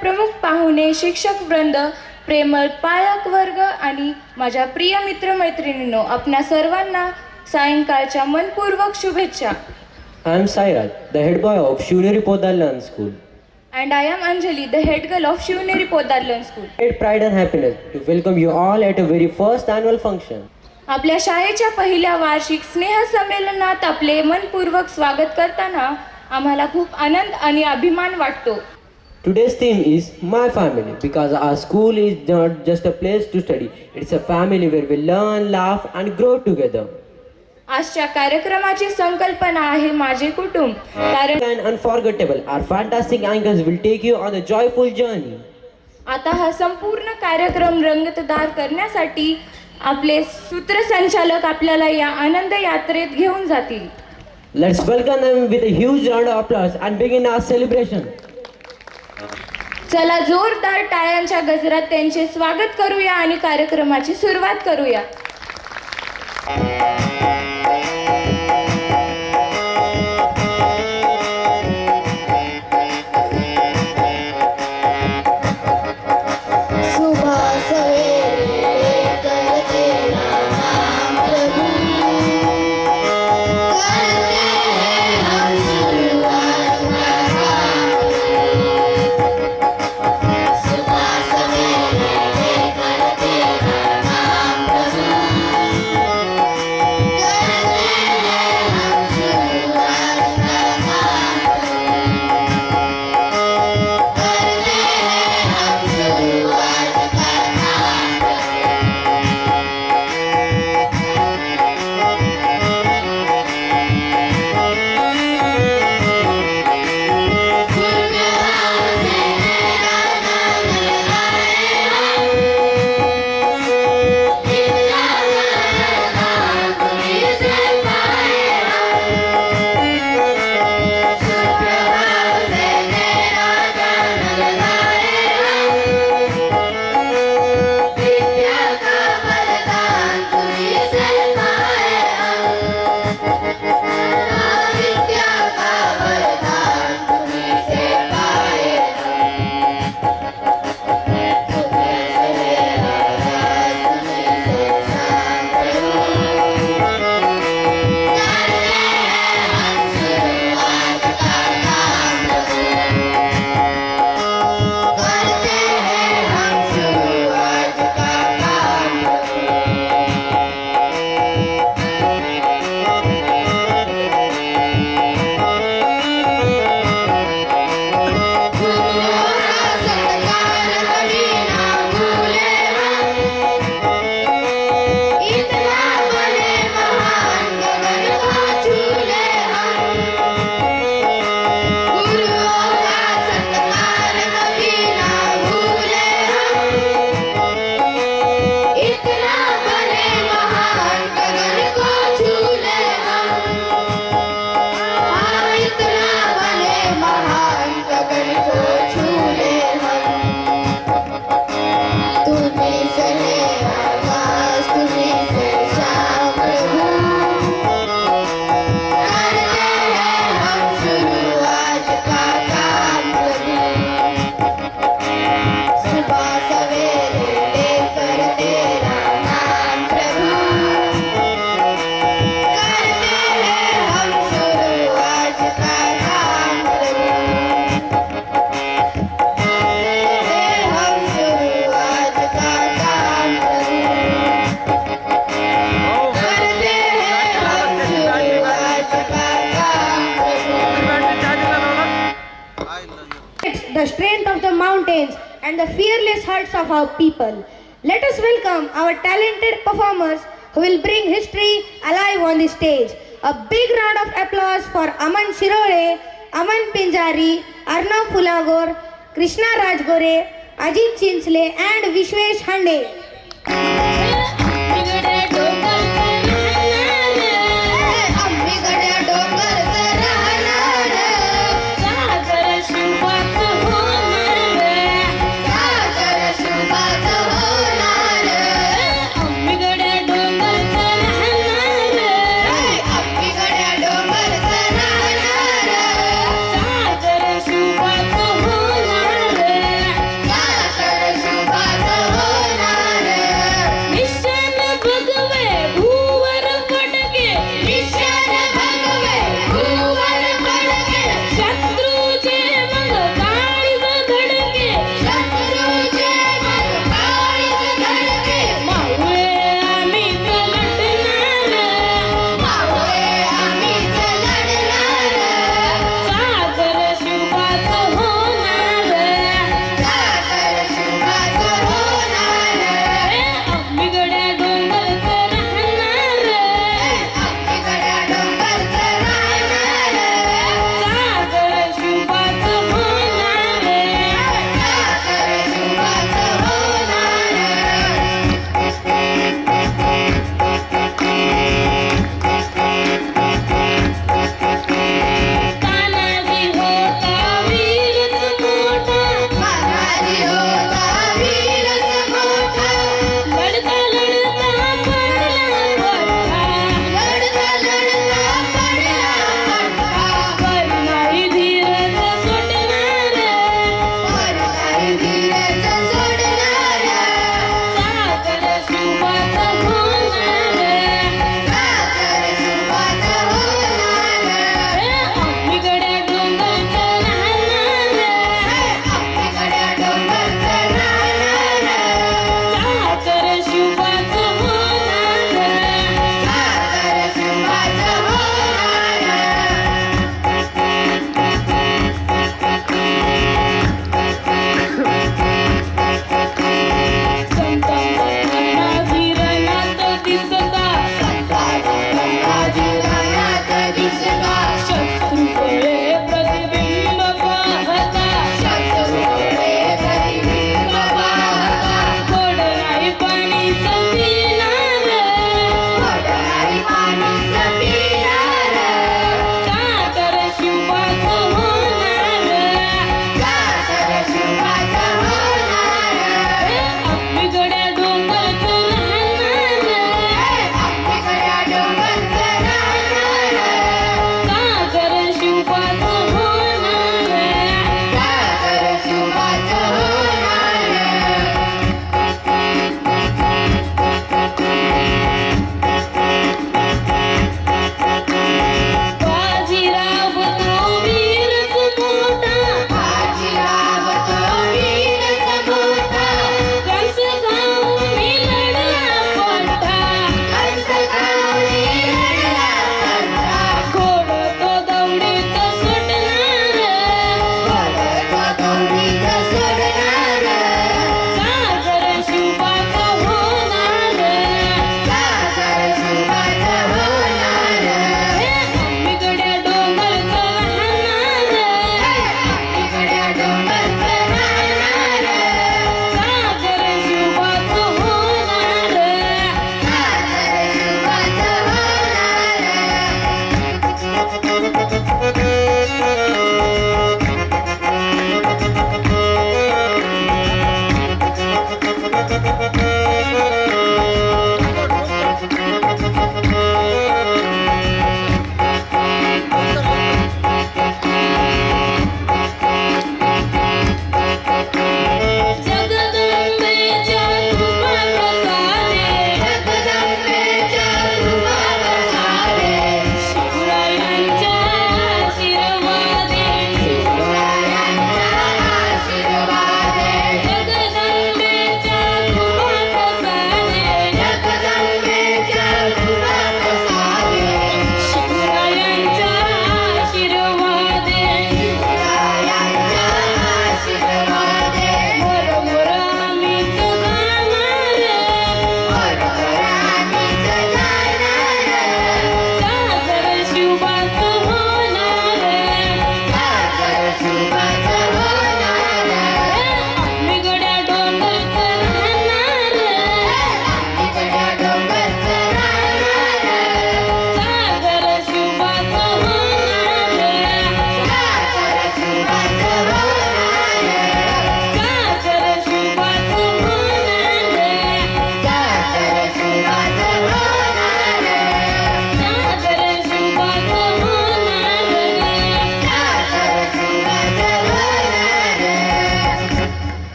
प्रमुख पाहुणे, शिक्षक वृंद, प्रेमळ पालक वर्ग आणि माझ्या प्रिय मित्रमैत्रिणींनो, आपणा सर्वांना सायंकाळच्या मनपूर्वक शुभेच्छा. I am Sairat, the head boy of Shivneri Podalyan School. And I am Anjali, the head girl of Shivneri Podalyan School. Great pride and happiness to welcome you all at a very first annual function. आपल्या शाळेच्या पहिल्या वार्षिक स्नेहसंमेलनात आपले मनपूर्वक स्वागत करताना आम्हाला खूप आनंद आणि अभिमान वाटतो. Today's theme is My Family because our school is not just a place to study, it's a family where we learn, laugh and grow together. आजच्या कार्यक्रमाची संकल्पना आहे माझे कुटुंब, कारण And unforgettable, our fantastic anchors will take you on a joyful journey. आता हा संपूर्ण कार्यक्रम रंगतदार करण्यासाठी आपले सूत्रसंचालक आपल्याला या आनंद यात्रेत घेऊन जातील. Let's welcome them with a huge round of applause and begin our celebration. चला जोरदार टाळ्यांच्या गजरात त्यांचे स्वागत करूया आणि कार्यक्रमाची सुरुवात करूया. The strength of the mountains and the fearless hearts of our people. Let us welcome our talented performers who will bring history alive on the stage. A big round of applause for Aman Shirole, Aman Pinjari, Arnav Fulagor, Krishna Rajgore, Ajit Chinsle and Vishwesh Hande.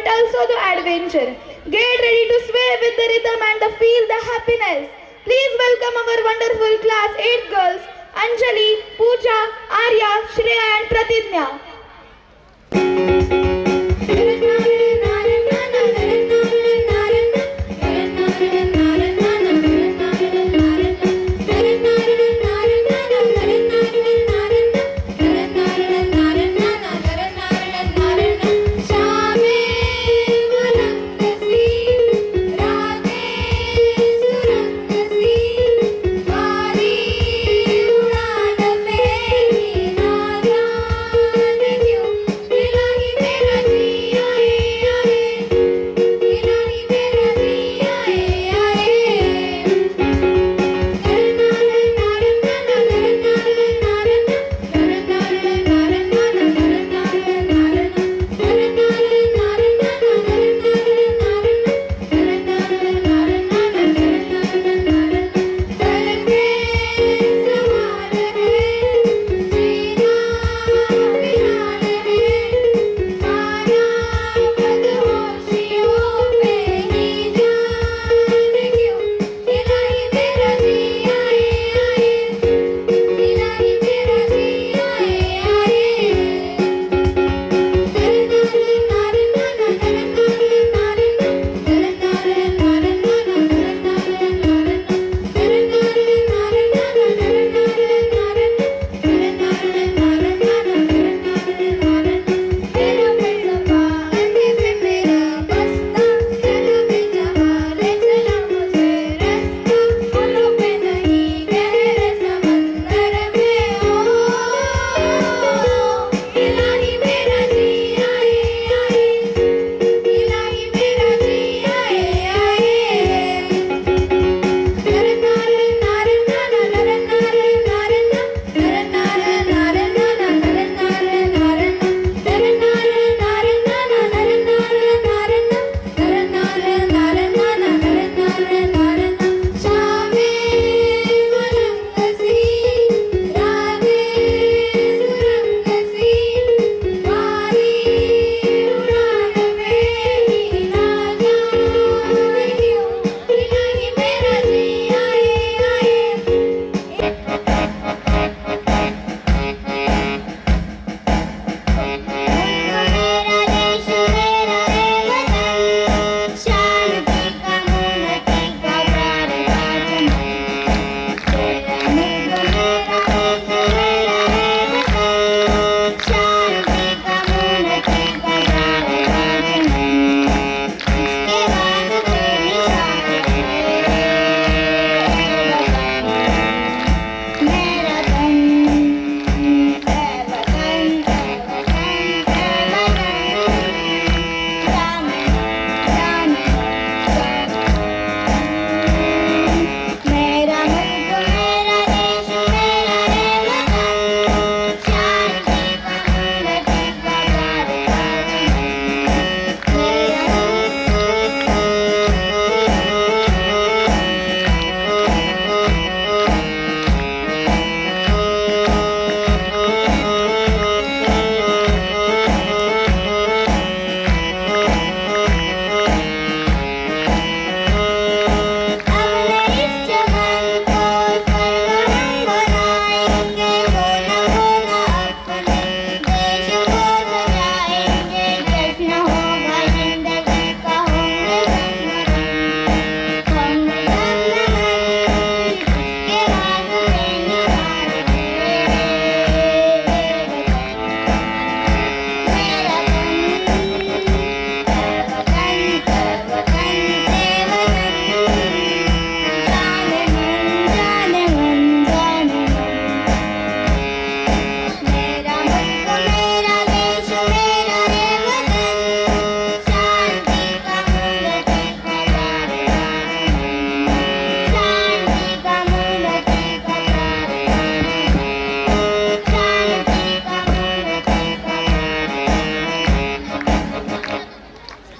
but also the adventure. Get ready to sway with the rhythm and feel the happiness. Please welcome our wonderful class 8 girls, Anjali, Pooja, Arya, Shreya and Pratidnya.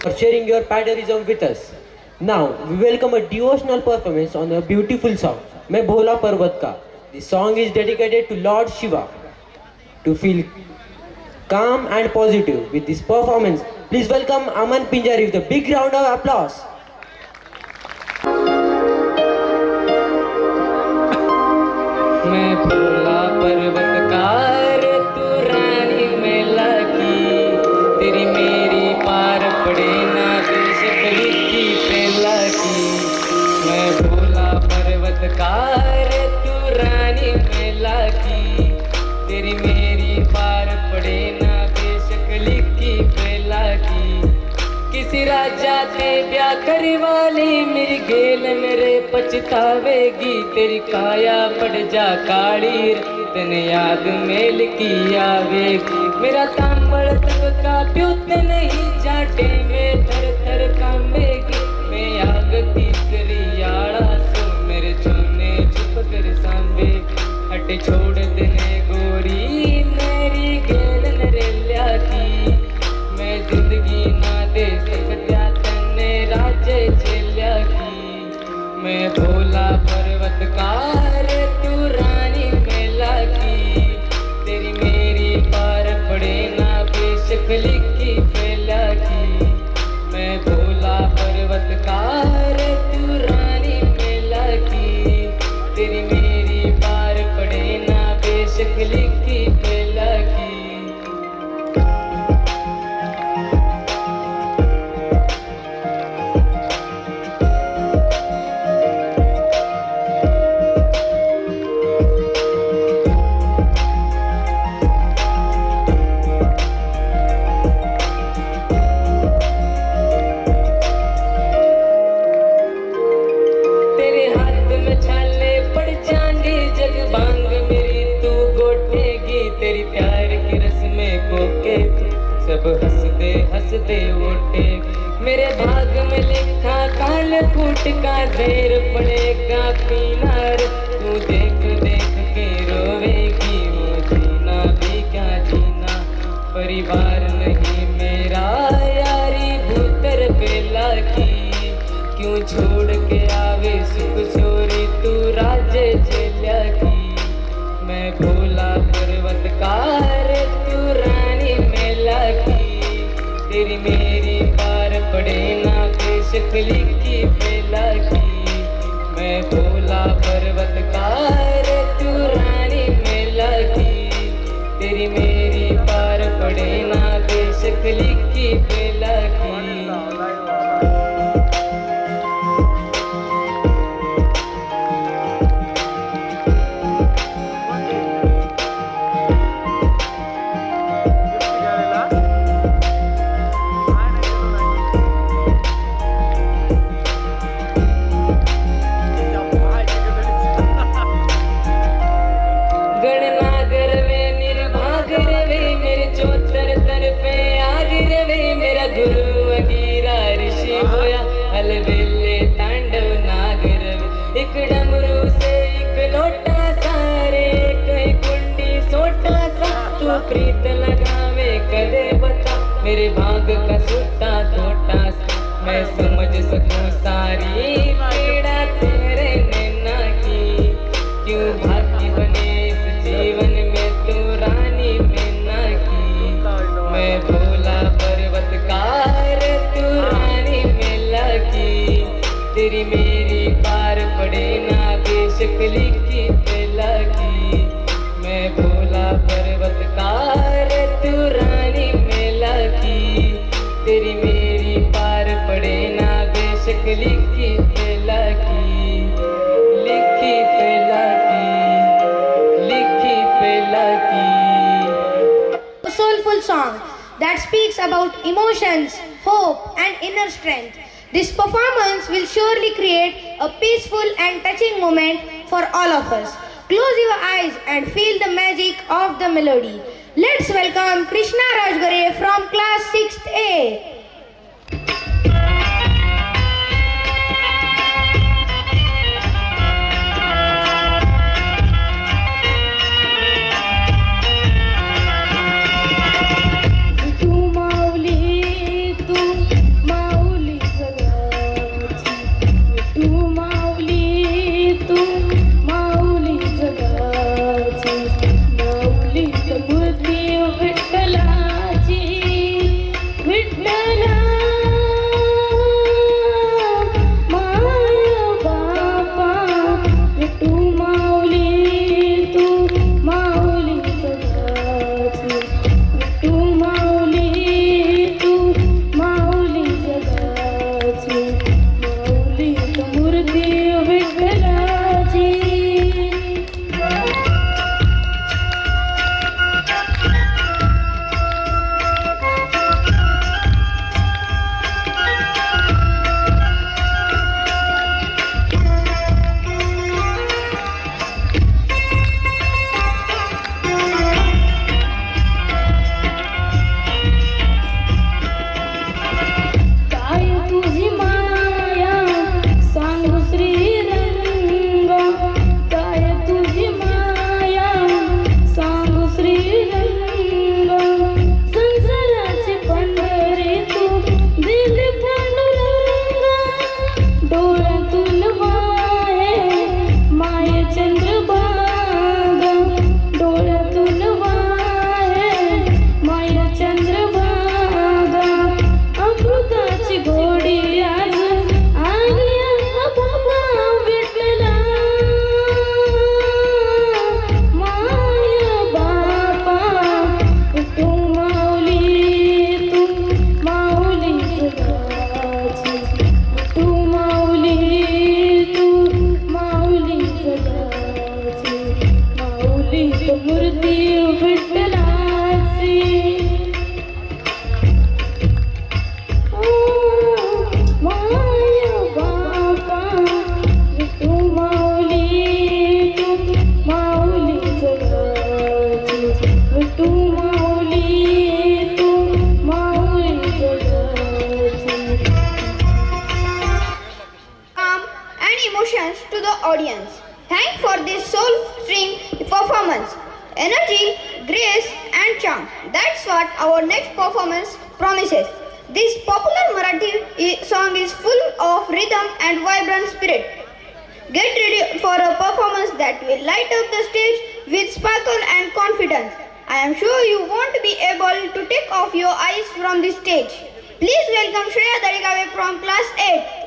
for sharing your patriotism with us. Now, we welcome a devotional performance on a beautiful song, Main Bhola Parvat Ka. This song is dedicated to Lord Shiva. To feel calm and positive with this performance, Please welcome Aman Pinjari with a big round of applause. मैं भोला पर्वतकार तू रानी मेला की तेरी मेरी पार पड़े ना देश कली की पेला की मैं भोला पर्वतकार तू रानी मेला की तेरी मेरी पार पड़े ना देश कली की पेला की किसी राजा ते ब्याह करे वाली मेरी गेल मेरे पछतावेगी तेरी काया पड़ जा काली तेने याद मेल की आवेगी मेरा तांबड़ तक का प्युत नहीं जाटे में थर थर कांबेगी मैं आग तीसरी याड़ा सो मेरे छोने चुप कर सांबेगी हट छोड़ देने गोरी मेरी गेल नरेल्या की मैं जिंदगी ना दे सकता तन्ने राज्य चेल्या की मैं भोला पर्वतकार तू रानी मेला की तेरी मेरी पार पड़े ना बेशक लिखी पेला की मैं भोला पर्वतकार तू रानी मेला की तेरी मेरी पार पड़े ना बेशक लिखी पेला की तेरे हाथ में छाले पड़ जाएंगे जग बांग मेरी तू गोटेगी तेरी प्यार की रस्में कोके सब हंस दे ओटे मेरे भाग में लिखा काल फूट का देर पड़ेगा पीनार तू देख देख के रोवेगी वो जीना भी क्या जीना परिवार नहीं मेरा यारी भूतर बेला की क्यों छोड़ के आवे सुख चोरी तू राज्य चेल्या की मैं भोला पर्वतकार तू रानी मेला की तेरी मेरी पार पड़े ना बेशक लिखी पेला की मैं भोला पर्वतकार तू रानी मेला की तेरी मेरी पार पड़े ना बेशक लिखी पेला की गणनागर वे निर्भाग रवे मेरे चौतर तरफे आग रवे मेरा गुरु अगीरा ऋषि होया अलबेले तांडव नाग रवे एक डमरू से एक लोटा सारे कई कुंडी सोटा सा तू प्रीत लगावे कदे बता मेरे भाग का सूटा तोटा सा मैं समझ सकूं सारी पीड़ा तेरे नैना की क्यों भाग्य बने जीवन में तू रानी मैना की मैं भोला पर्वतकार तू रानी मेला की तेरी मेरी पार पड़े ना बेशक लिखी पेला की मैं भोला पर्वतकार तू रानी मेला की तेरी मेरी पार पड़े ना बेशक लिखी पेला की लिखी पेला की लिखी पेला की A soulful song that speaks about emotions, hope, and inner strength. This performance will surely create a peaceful and touching moment for all of us. Close your eyes and feel the magic of the melody. Let's welcome Krishna Rajgare from class 6th A. विठ्ठलाची Vitthal audience. Thanks for this soul-stirring performance. Energy, grace, and charm. That's what our next performance promises. This popular Marathi song is full of rhythm and vibrant spirit. Get ready for a performance that will light up the stage with sparkle and confidence. I am sure you won't be able to take off your eyes from the stage. Please welcome Shreya Darigave from class 8.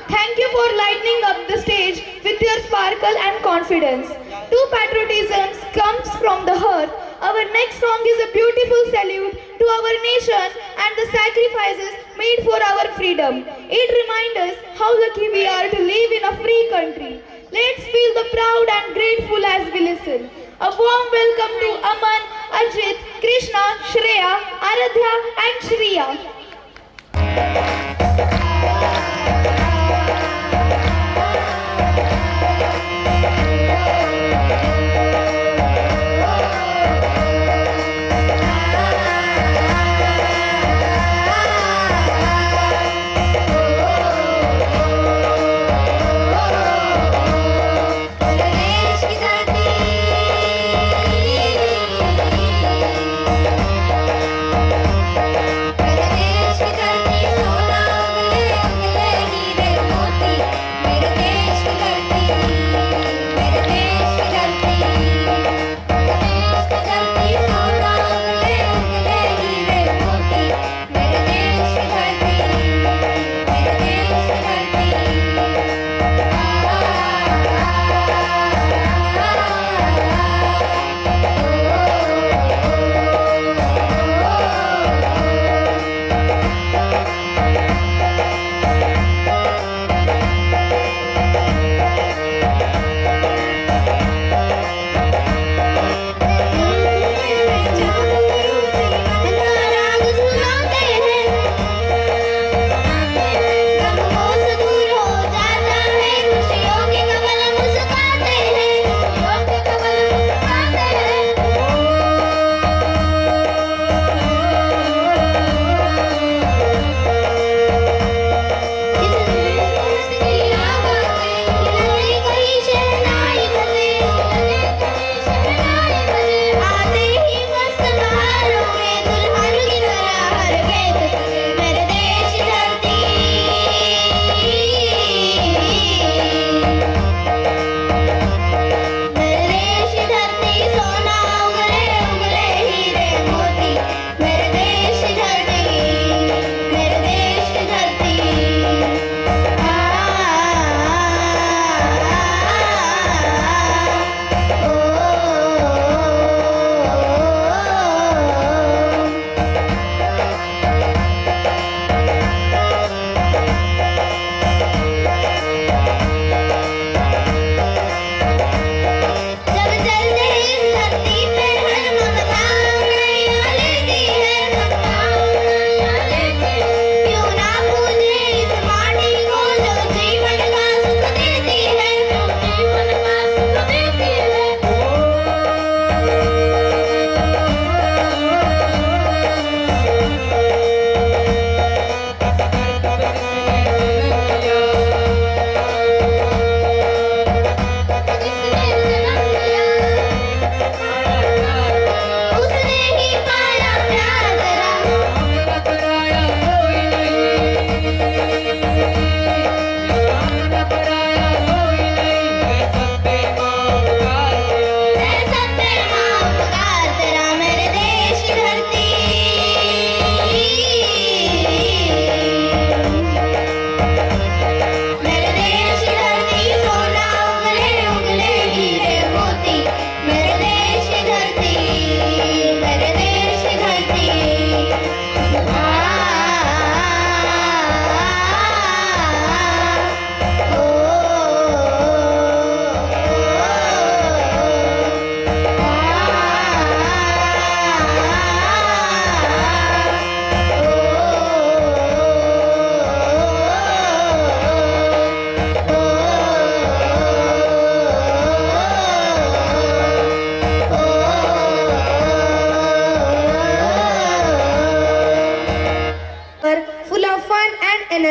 Thank you for lighting up the stage with your sparkle and confidence. True patriotism comes from the heart. Our next song is a beautiful salute to our nation and the sacrifices made for our freedom. It reminds us how lucky we are to live in a free country. Let's feel the proud and grateful as we listen. A warm welcome to Aman, Ajit, Krishna, Shreya, Aradhya and Shriya. परदेश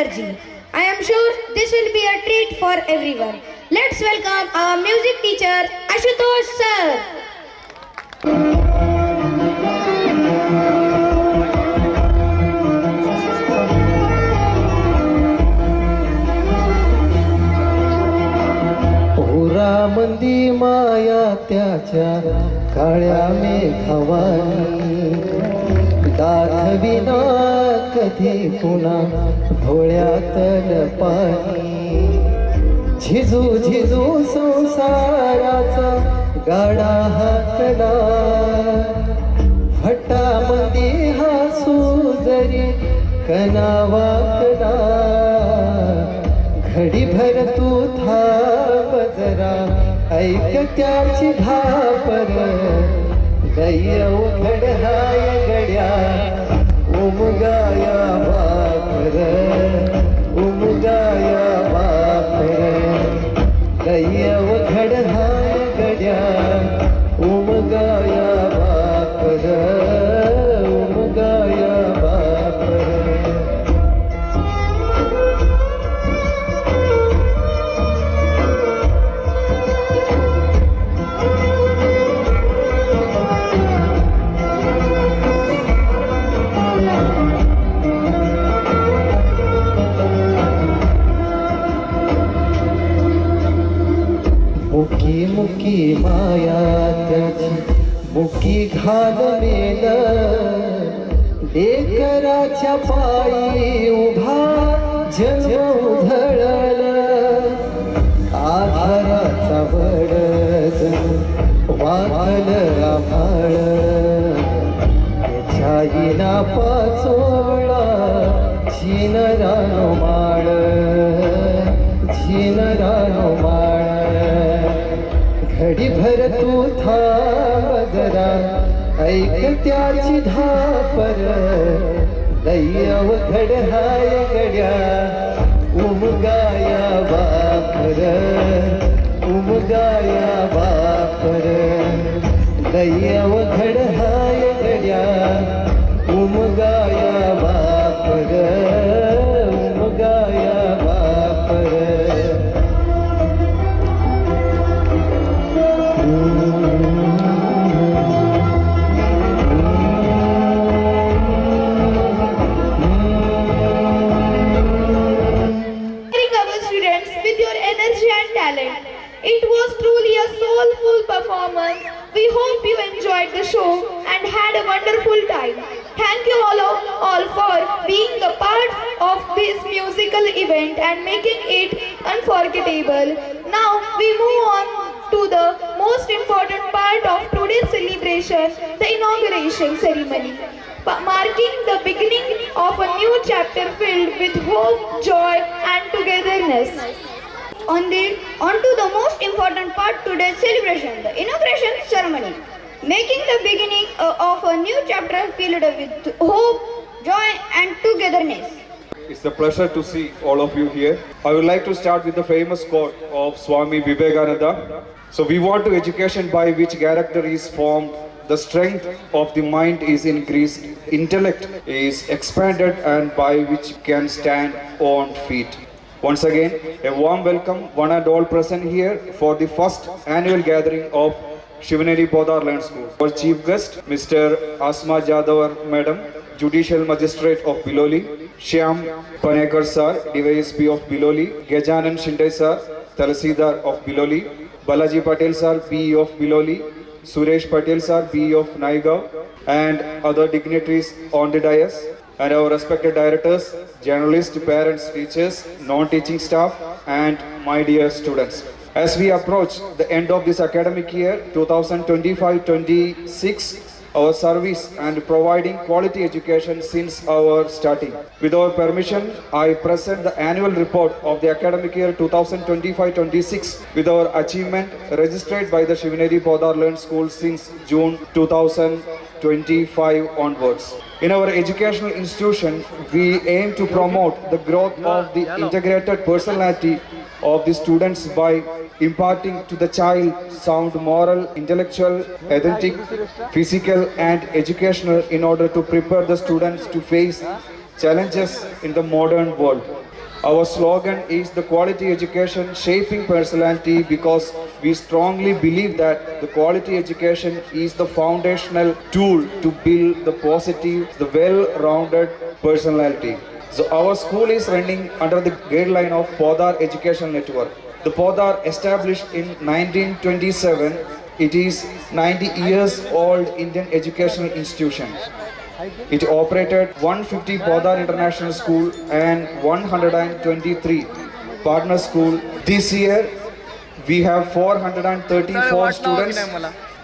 energy. I am sure this will be a treat for everyone. Let's welcome our music teacher Ashutosh sir. मंदी माया त्याच्या काळ्या मेघवानी दाखविना कधी पुन्हा भोळ्यातल पाणी झिजू झिजू संसाराचा गाडा हाकला फटामंदी हासू जरी कनावाकला घडीभर तू थांब जरा ऐक त्याची धापर गय उघड हाय गड्या उमगाया बापर उमगाया बापर गय उघड हाय गड्या उमगाया बापर उमगाया बापर मुकी मुकी माया त्याची मुकी घालवेल डेकराच्या पायी उभा जग उधळल आधाराचा बडज वाकल आभाळ त्याच्या इना पाचोळा झिनरानो माळ झिनरानो माळ घडीभर तू थांब जरा ऐक त्याची धापर दैव घड हाय गड्या उमगाया बापर उमगाया बापर दैव घड हाय गड्या उमगाया बापर उमगाया बापर With your energy and talent. It was truly a soulful performance. We hope you enjoyed the show and had a wonderful time. Thank you all for being a part of this musical event and making it unforgettable. Now we move on to the most important part of today's celebration, the inauguration ceremony, marking the beginning of a new chapter filled with hope, joy and togetherness. On to the most important part today's celebration, the inauguration ceremony, making the beginning of a new chapter filled with hope, joy and togetherness. It's a pleasure to see all of you here. I would like to start with the famous quote of Swami Vivekananda. So we want to education by which character is formed, the strength of the mind is increased, intellect is expanded and by which can stand on feet. Once again, a warm welcome one and all present here for the first annual gathering of Shivaneri Podar Land School. Our chief guest, Mr. Asma Jadawar Madam, Judicial Magistrate of Biloli, Shyam Panekar Sir, DYSP of Biloli, Gajanan Shinde Sir, Talsidar of Biloli, Balaji Patel Sir, PE of Biloli, Suresh Patel Sir, PE of Naigaon, and other dignitaries on the dais, and our respected directors, journalists, parents, teachers, non-teaching staff, and my dear students. As we approach the end of this academic year 2025-26, our service and providing quality education since our starting. With our permission, I present the annual report of the academic year 2025-26 with our achievement registered by the Shivaneri Podar Learned School since June 2025 onwards. In our educational institution, we aim to promote the growth of the integrated personality of the students by imparting to the child sound moral, intellectual, aesthetic, physical and educational in order to prepare the students to face challenges in the modern world. Our slogan is the quality education shaping personality, because we strongly believe that the quality education is the foundational tool to build the positive, the well-rounded personality. So our school is running under the guideline of Podar Education Network. The Podar, established in 1927, it is 90 years old Indian educational institution. It operated 150 Podar International School and 123 partner school. This year, we have 434 students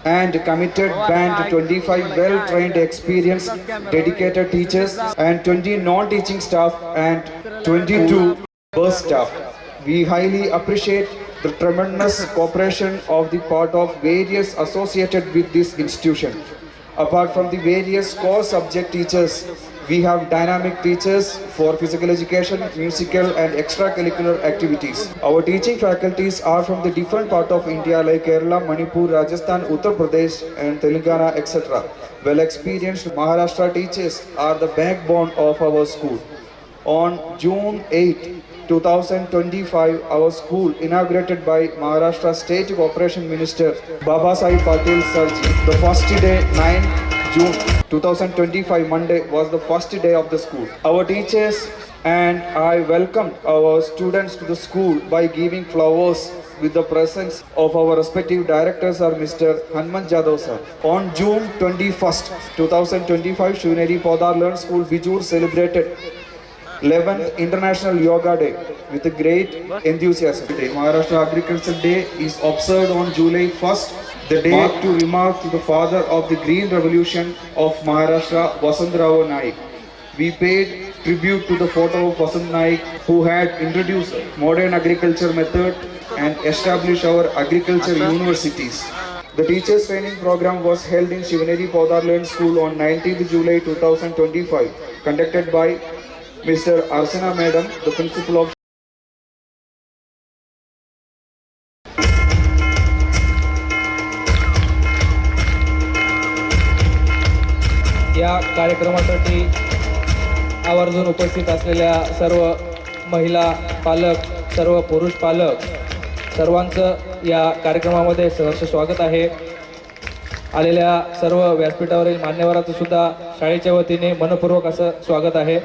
and committed band, 25 well-trained, experienced, dedicated teachers and 20 non-teaching staff and 22 bus staff. We highly appreciate the tremendous cooperation of the part of various associated with this institution. Apart from the various core subject teachers, we have dynamic teachers for physical education, musical and extracurricular activities. Our teaching faculties are from the different part of India like Kerala, Manipur, Rajasthan, Uttar Pradesh and Telangana, etc. Well-experienced Maharashtra teachers are the backbone of our school. On June 8, 2025, our school inaugurated by Maharashtra State Cooperation Minister Baba Sahib Patil Sarji. The first day, 9 June 2025, Monday, was the first day of the school. Our teachers and I welcomed our students to the school by giving flowers with the presence of our respective directors are Mr. Hanuman Jadhav sir. On June 21st, 2025, Shivneri Podar Learn School Bijur celebrated 11th International Yoga Day with a great enthusiasm. Maharashtra Agriculture Day is observed on July 1st, the day to remark to the father of the Green Revolution of Maharashtra, Vasantrao Naik. We paid tribute to the photo of Vasant Naik, who had introduced modern agriculture method and established our agriculture universities. The teachers training program was held in Shivneri Podar Learn School on 19th July 2025, conducted by Mr. Arsana Madam, the principal of या कार्यक्रमासाठी आवर्जून उपस्थित असलेल्या सर्व महिला पालक, सर्व पुरुष पालक सर्वांचं या कार्यक्रमामध्ये सहर्ष स्वागत आहे. आलेल्या सर्व व्यासपीठावरील मान्यवरांचं सुद्धा शाळेच्या वतीने मनपूर्वक असं स्वागत आहे.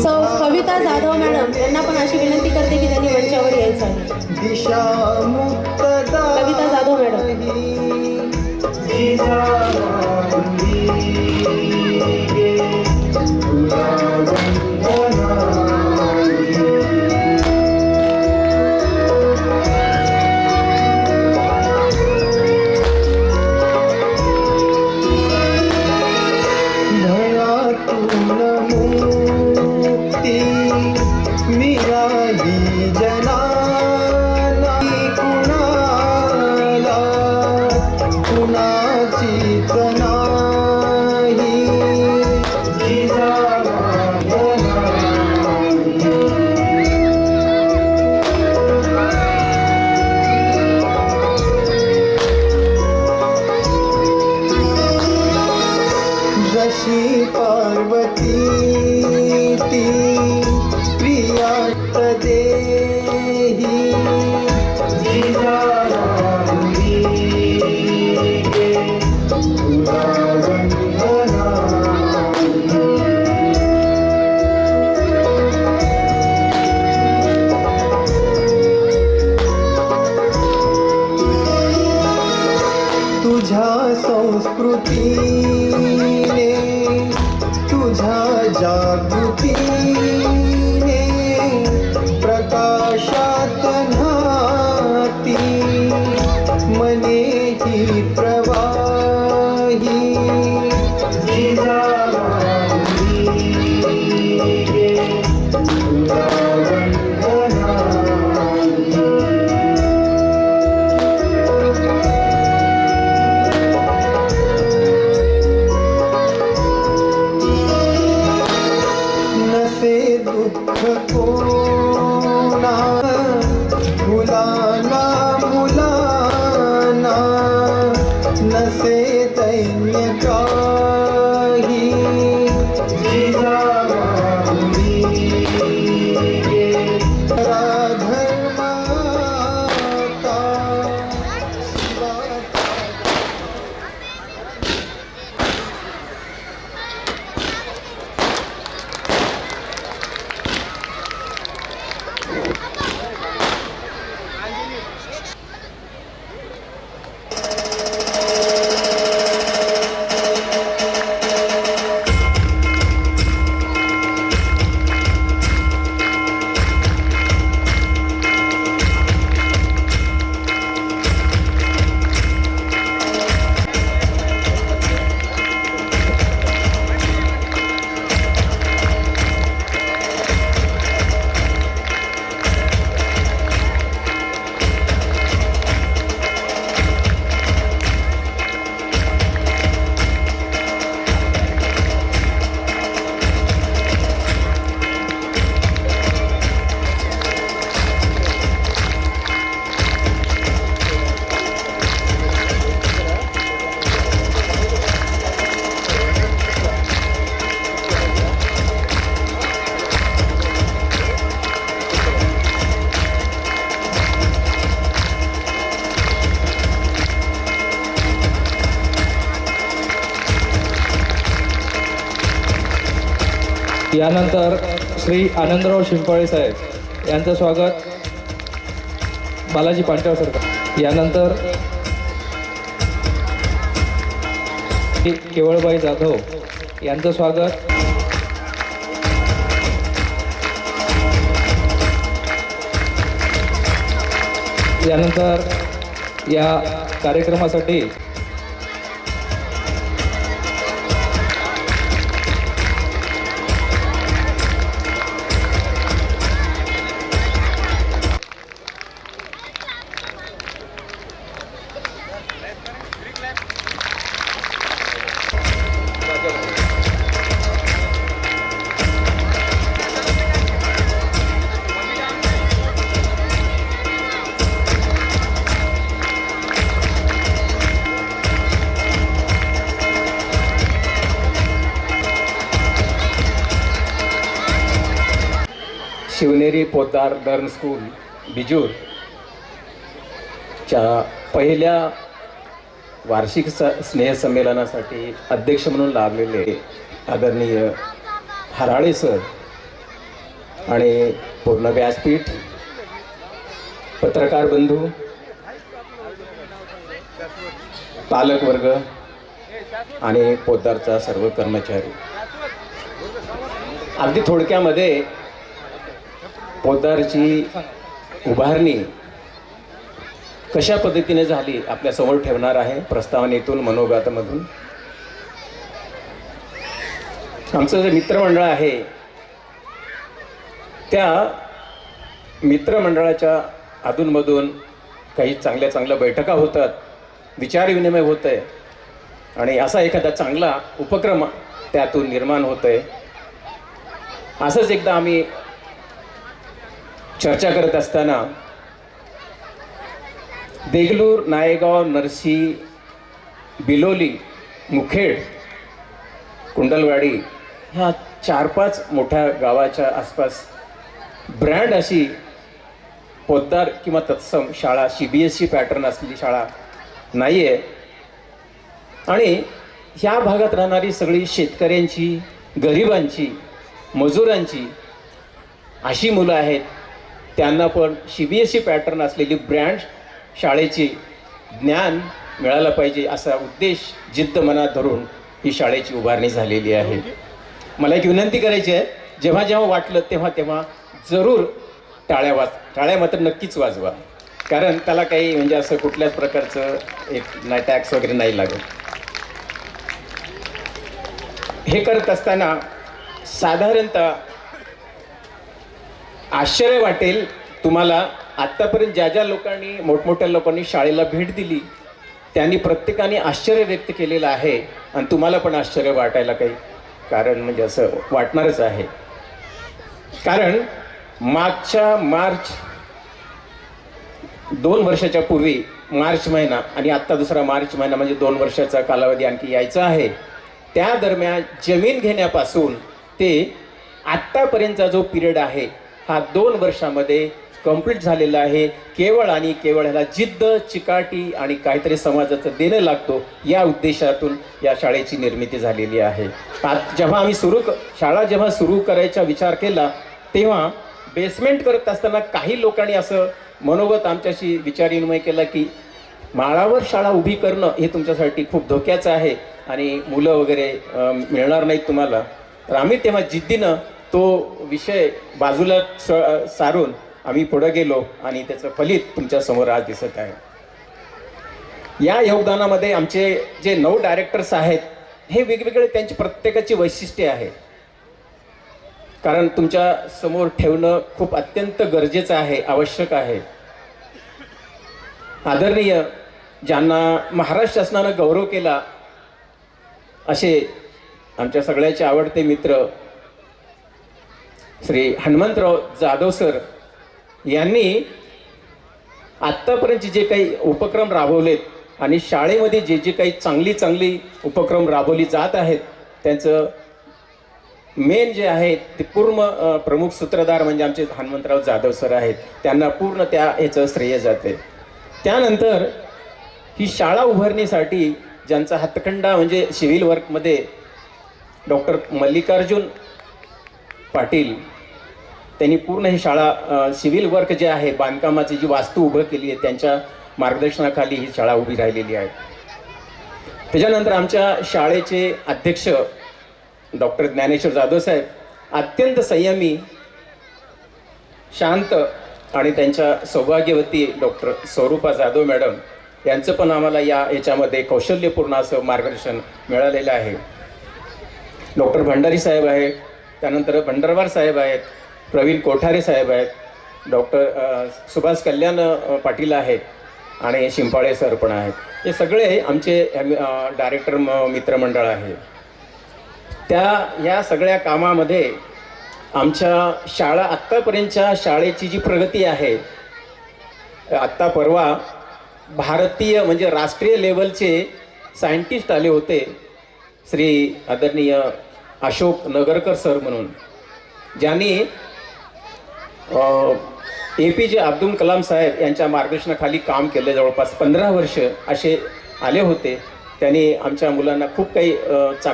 सौ कविता जाधव मॅडम यांना पण अशी विनंती करते की त्यांनी मंचावर यायचं आहे. दिशामुक्त कविता जाधव मॅडम. जशी पार्वती ती प्रियात देही तुझ्या संस्कृतीने तुझ्या जागृतीने प्रकाशात न्हाती मने ही प्रवाही दुःख कोणा मुलाना मुलाना नसे दैन्य यानंतर श्री आनंदराव शिंपाळे साहेब यांचं स्वागत बालाजी पांचाळ सरकार. यानंतर केवळबाई जाधव यांचं स्वागत. यानंतर या कार्यक्रमासाठी शिवनेरी पोद्दार धर्म स्कूल बिजूर च्या पहिल्या वार्षिक स्नेहसंमेलनासाठी अध्यक्ष म्हणून लाभलेले आदरणीय हराळे सर आणि पूर्ण व्यासपीठ, पत्रकार बंधू, पालकवर्ग आणि पोद्दारचा सर्व कर्मचारी, अगदी थोडक्यामध्ये पोद्दारची उभारणी कशा पद्धतीने झाली आपल्यासमोर ठेवणार आहे प्रस्तावनेतून, मनोगतामधून. आमचं जे मित्रमंडळ आहे त्या मित्रमंडळाच्या अधूनमधून काही चांगल्या बैठका होतात, विचारविनिमय होत आहे आणि असा एखादा चांगला उपक्रम त्यातून निर्माण होत आहे. असंच एकदा आम्ही चर्चा करत असताना देगलूर, नायगाव, नरसी, बिलोली, मुखेड, कुंडलवाडी ह्या 4-5 मोठ्या गावाच्या आसपास ब्रँड अशी पोद्दार किंवा तत्सम शाळा, CBSE पॅटर्न असलेली शाळा नाही आहे. आणि ह्या भागात राहणारी सगळी शेतकऱ्यांची, गरिबांची, मजुरांची अशी मुलं आहेत, त्यांना पण CBSE पॅटर्न असलेली ब्रँड शाळेची ज्ञान मिळालं पाहिजे असा उद्देश, जिद्द मनात धरून ही शाळेची उभारणी झालेली आहे. मला एक विनंती करायची आहे, जेव्हा जेव्हा वाटलं तेव्हा तेव्हा जरूर टाळ्या मात्र नक्कीच वाजवा, कारण त्याला काही म्हणजे असं कुठल्याच प्रकारचं एक टॅक्स वगैरे नाही लागत. हे करत असताना साधारणतः आश्चर्य वाटेल तुम्हाला, आत्तापर्यंत ज्या लोकांनी, मोठमोठ्या लोकांनी शाळेला भेट दिली त्यांनी प्रत्येकाने आश्चर्य व्यक्त केलेलं आहे आणि तुम्हाला पण आश्चर्य वाटायला काही कारण म्हणजे असं वाटणारच आहे. कारण मागच्या मार्च 2 वर्षाच्या पूर्वी मार्च महिना आणि आत्ता दुसरा मार्च महिना म्हणजे 2 वर्षाचा कालावधी आणखी यायचा आहे. त्या दरम्यान जमीन घेण्यापासून ते आत्तापर्यंतचा जो पिरियड आहे हा 2 वर्षामध्ये कंप्लीट झालेला आहे. केवळ आणि केवळ ह्याला जिद्द, चिकाटी आणि काहीतरी समाजाचं देणं लागतो या उद्देशातून या शाळेची निर्मिती झालेली आहे. जेव्हा आम्ही शाळा जेव्हा सुरू करायचा विचार केला तेव्हा बेसमेंट करत असताना काही लोकांनी असं मनोगत आमच्याशी विचारविनिमय केला की माळावर शाळा उभी करणं हे तुमच्यासाठी खूप धोक्याचं आहे आणि मुलं वगैरे मिळणार नाहीत तुम्हाला. तर आम्ही तेव्हा जिद्दीनं तो विषय बाजूला सारून आम्ही पुढे गेलो आणि त्याचं फलित तुमच्यासमोर आज दिसत आहे. या योगदानामध्ये आमचे जे 9 डायरेक्टर्स आहेत हे वेगवेगळे त्यांची प्रत्येकाची वैशिष्ट्ये आहेत, कारण तुमच्या समोर ठेवणं खूप अत्यंत गरजेचं आहे, आवश्यक आहे. आदरणीय ज्यांना महाराष्ट्र शासनानं गौरव केला असे आमच्या सगळ्याचे आवडते मित्र श्री हनुमंतराव जाधव सर यांनी आत्तापर्यंत जे काही उपक्रम राबवलेत आणि शाळेमध्ये जे काही चांगली उपक्रम राबवली जात आहेत त्यांचं मेन जे आहे ते पूर्ण प्रमुख सूत्रधार म्हणजे आमचे हनुमंतराव जाधव सर आहेत. त्यांना पूर्ण त्या ह्याचं श्रेय जाते. त्यानंतर ही शाळा उभारणीसाठी ज्यांचा हातखंडा म्हणजे सिव्हिल वर्कमध्ये डॉक्टर मल्लिकार्जुन पाटील त्यांनी पूर्ण ही शाळा सिव्हिल वर्क जे आहे बांधकामाची जी वास्तू उभं केली आहे त्यांच्या मार्गदर्शनाखाली ही शाळा उभी राहिलेली आहे. त्याच्यानंतर आमच्या शाळेचे अध्यक्ष डॉक्टर ज्ञानेश्वर जाधव साहेब अत्यंत संयमी, शांत आणि त्यांच्या सौभाग्यवती डॉक्टर स्वरूपा जाधव मॅडम यांचं पण आम्हाला याच्यामध्ये कौशल्यपूर्ण असं मार्गदर्शन मिळालेलं आहे. डॉक्टर भंडारी साहेब आहेत, त्यानंतर भंडारवार साहेब आहेत, प्रवीण कोठारे साहेब आहेत, डॉक्टर सुभाष कल्याण पाटील आहेत आणि शिंपाळे सर पण आहेत. हे सगळे आमचे डायरेक्टर मित्रमंडळ आहे. या सगळ्या कामामध्ये आमच्या शाळा आत्तापर्यंतच्या शाळेची जी प्रगती आहे, आत्ता परवा भारतीय म्हणजे राष्ट्रीय लेवलचे सायंटिस्ट आले होते, श्री आदरणीय अशोक नगरकर सर म्हणून, ज्यांनी APJ अब्दुल कलाम साहेब यांच्या मार्गदर्शनाखाली काम केलं. जवळपास 15 वर्ष असे आले होते. त्यांनी आमच्या मुलांना खूप काही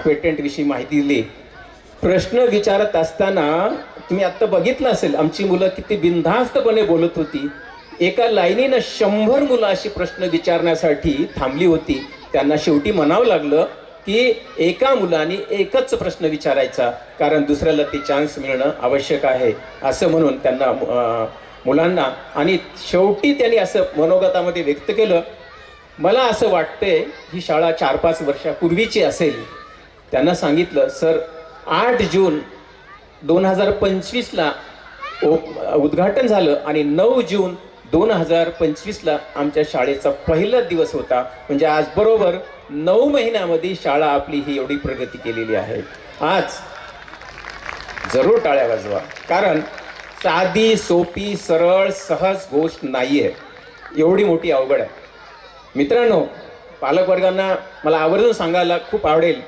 पेटंटविषयी माहिती दिली. प्रश्न विचारत असताना तुम्ही आत्ता बघितलं असेल आमची मुलं किती बिनधास्तपणे बोलत होती. एका लाईनीनं 100 मुलं अशी प्रश्न विचारण्यासाठी थांबली होती. त्यांना शेवटी म्हणावं लागलं की एका मुलाने एकच प्रश्न विचारायचा, कारण दुसऱ्याला ती चान्स मिळणं आवश्यक आहे असं म्हणून त्यांना मुलांना, आणि शेवटी त्यांनी असं मनोगतामध्ये व्यक्त केलं, मला असं वाटतंय ही शाळा 4-5 वर्षापूर्वीची असेल. त्यांना सांगितलं, सर 8 जून 2025ला उद्घाटन झालं आणि 9 जून 2025ला आमच्या शाळेचा पहिला दिवस होता. म्हणजे आज बरोबर 9 महिन्यामध्ये शाळा आपली ही एवढी प्रगती केलेली आहे. आज जरूर टाळ्या वाजवा, कारण साधी सोपी सरळ सहज गोष्ट नाही आहे, एवढी मोठी अवघड आहे. मित्रांनो, पालकवर्गांना मला आवर्जून सांगायला खूप आवडेल,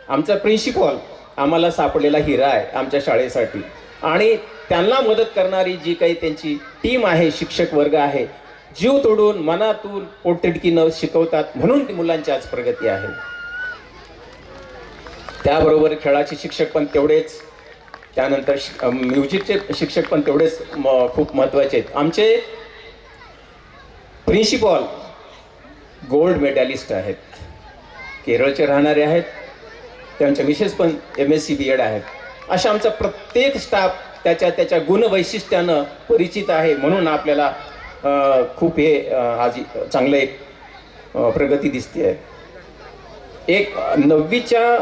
आमचा प्रिन्सिपॉल आम्हाला सापडलेला हिरा आहे आमच्या शाळेसाठी, आणि त्यांना मदत करणारी जी काही त्यांची टीम आहे, शिक्षक वर्ग आहे, जीव तोडून मनातून पोटतिडकीनं शिकवतात, म्हणून ती मुलांची आज प्रगती आहे. त्याबरोबर खेळाचे शिक्षक पण तेवढेच, त्यानंतर म्युझिकचे शिक्षक पण तेवढेच खूप महत्त्वाचे आहेत. आमचे प्रिन्सिपॉल गोल्ड मेडलिस्ट आहेत, केरळचे राहणारे आहेत, त्यांच्या मिसेस पण MSc BEd आहेत. अशा आमचा प्रत्येक स्टाफ त्याच्या गुणवैशिष्ट्यानं परिचित आहे, म्हणून आपल्याला खूप हे आज चांगलं एक प्रगती दिसते आहे. एक 9वीच्या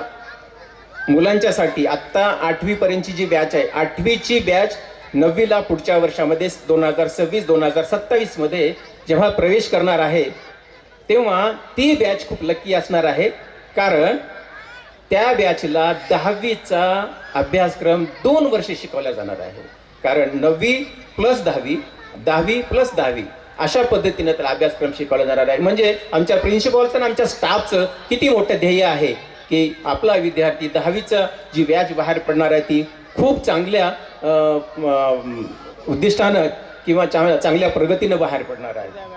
मुलांच्यासाठी आत्ता 8वीपर्यंतची जी बॅच आहे, 8वीची बॅच 9वीला पुढच्या वर्षामध्ये 2026-2027 मध्ये जेव्हा प्रवेश करणार आहे, तेव्हा ती बॅच खूप लकी असणार आहे, कारण त्या बॅचला 10वीचा अभ्यासक्रम 2 वर्ष शिकवला जाणार आहे. कारण 9वी + 10वी, 10वी + 10वी अशा पद्धतीनं त्याला अभ्यासक्रम शिकवला जाणार आहे. म्हणजे आमच्या प्रिन्सिपॉलचं आणि आमच्या स्टाफचं किती मोठं ध्येय आहे की आपला विद्यार्थी 10वीचं जी बॅच बाहेर पडणार आहे ती खूप चांगल्या उद्दिष्टानं किंवा चांगल्या प्रगतीनं बाहेर पडणार आहे.